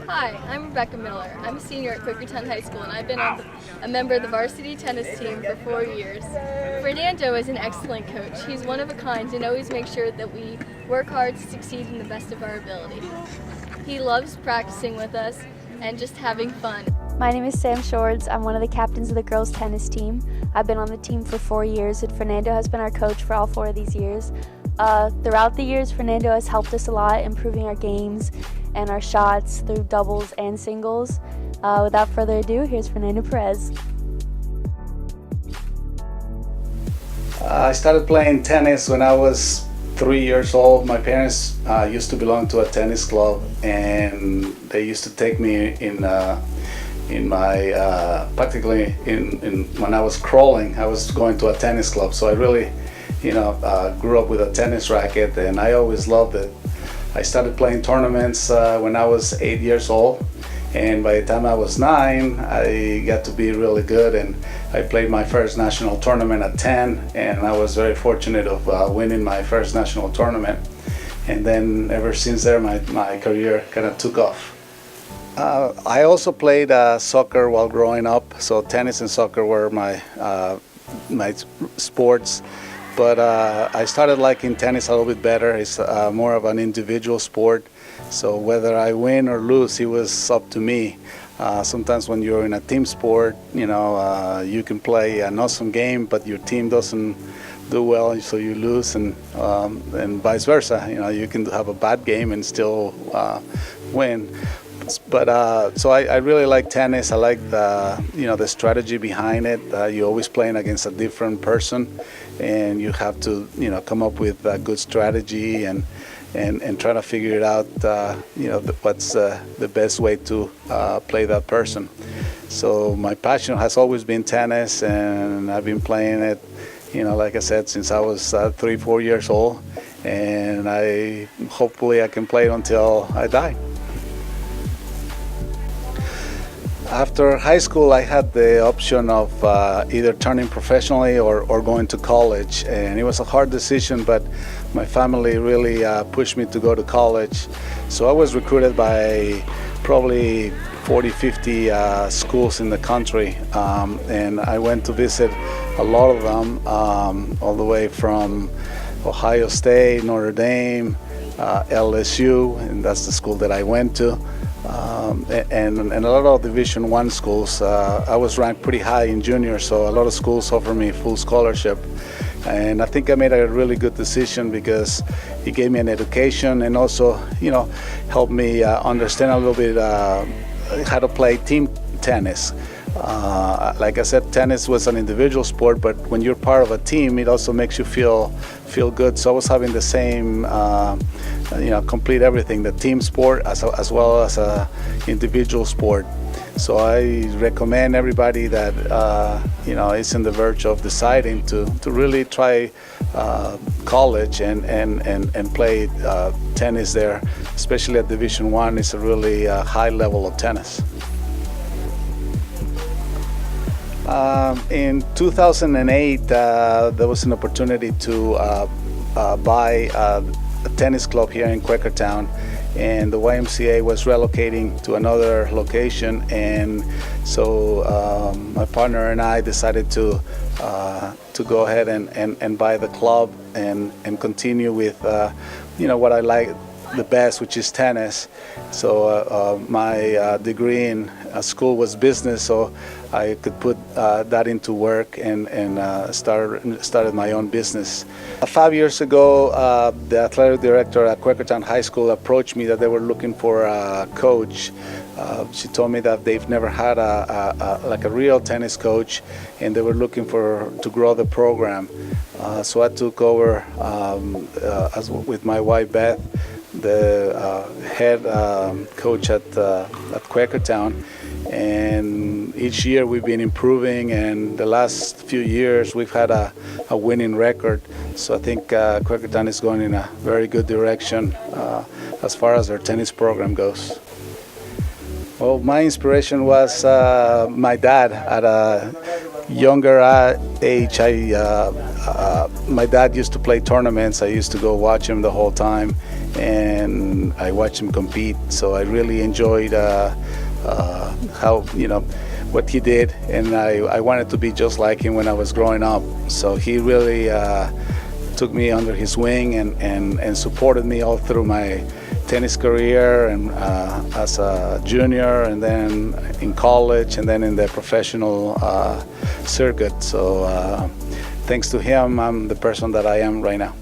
Hi, I'm Rebecca Miller. I'm a senior at Quakertown High School, and I've been a member of the varsity tennis team for 4 years. Fernando is an excellent coach. He's one of a kind and always makes sure that we work hard to succeed in the best of our ability. He loves practicing with us and just having fun. My name is Sam Shords. I'm one of the captains of the girls tennis team. I've been on the team for 4 years, and Fernando has been our coach for all 4 of these years. Throughout the years, Fernando has helped us a lot, improving our games and our shots through doubles and singles. Without further ado, here's Fernando Perez. I started playing tennis when I was 3 years old. My parents used to belong to a tennis club, and they used to take me in my practically in when I was crawling. I was going to a tennis club, so I really, grew up with a tennis racket, and I always loved it. I started playing tournaments when I was 8 years old, and by the time I was 9, I got to be really good, and I played my first national tournament at 10, and I was very fortunate of winning my first national tournament. And then ever since there, my career kind of took off. I also played soccer while growing up, so tennis and soccer were my sports. But I started liking tennis a little bit better. It's more of an individual sport, so whether I win or lose, it was up to me. Sometimes when you're in a team sport, you can play an awesome game, but your team doesn't do well, so you lose, and vice versa. You can have a bad game and still win. But so I really like tennis. I like the strategy behind it. You're always playing against a different person, and you have to come up with a good strategy and try to figure it out. What's the best way to play that person. So my passion has always been tennis, and I've been playing it, like I said, since I was 3-4 years old, and hopefully I can play it until I die. After high school, I had the option of either turning professionally or going to college, and it was a hard decision, but my family really pushed me to go to college. So I was recruited by probably 40-50 schools in the country, and I went to visit a lot of them, all the way from Ohio State, Notre Dame, LSU, and that's the school that I went to. And a lot of Division I schools. I was ranked pretty high in junior, so a lot of schools offered me full scholarship. And I think I made a really good decision because it gave me an education and also, helped me understand a little bit how to play team tennis. Like I said, tennis was an individual sport, but when you're part of a team, it also makes you feel good. So I was having the same, complete everything, the team sport as well as a individual sport. So I recommend everybody that is in the verge of deciding to really try college and play tennis there, especially at Division I. It's a really high level of tennis. In 2008, there was an opportunity to buy a tennis club here in Quakertown, and the YMCA was relocating to another location, and so my partner and I decided to go ahead and buy the club and continue with what I like the best, which is tennis. So my degree in school was business, so I could put that into work and started my own business. 5 years ago, the athletic director at Quakertown High School approached me that they were looking for a coach. She told me that they've never had a real tennis coach, and they were looking to grow the program. So I took over with my wife Beth, the head coach at Quakertown, and each year we've been improving, and the last few years we've had a winning record. So I think Quakertown is going in a very good direction as far as our tennis program goes. Well, my inspiration was my dad. At a younger age, my dad used to play tournaments. I used to go watch him the whole time, and I watched him compete. So I really enjoyed how, what he did, and I wanted to be just like him when I was growing up. So he really took me under his wing and supported me all through my tennis career, and as a junior, and then in college, and then in the professional circuit. So thanks to him, I'm the person that I am right now.